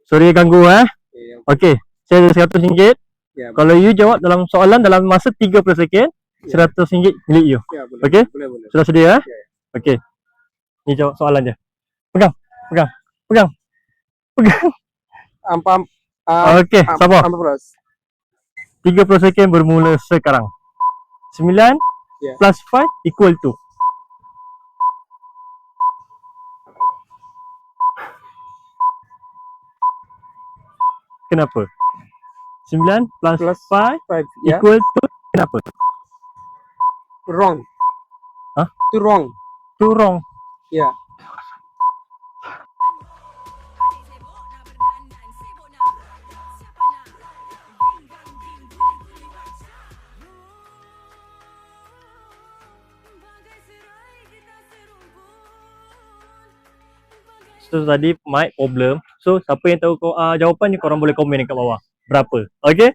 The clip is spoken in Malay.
Sorry ganggu Okay. Okey, saya ada RM100. Ya, Kalau you jawab dalam soalan dalam masa 30 second, RM100 milik you. ya, boleh. Okey? Boleh. Sudah sedia Ya. Okey. Ni jawab soalan dia. Pegang. Ampam. Okey, sabar. 30 second bermula sekarang. 9 plus 5 equal to. Kenapa? 9 plus 5 equal to kenapa? Wrong. Hah? Itu wrong. Tu wrong. Ya. So tadi mic problem. So siapa yang tahu jawapan ni korang boleh komen dekat bawah. Berapa? Okey?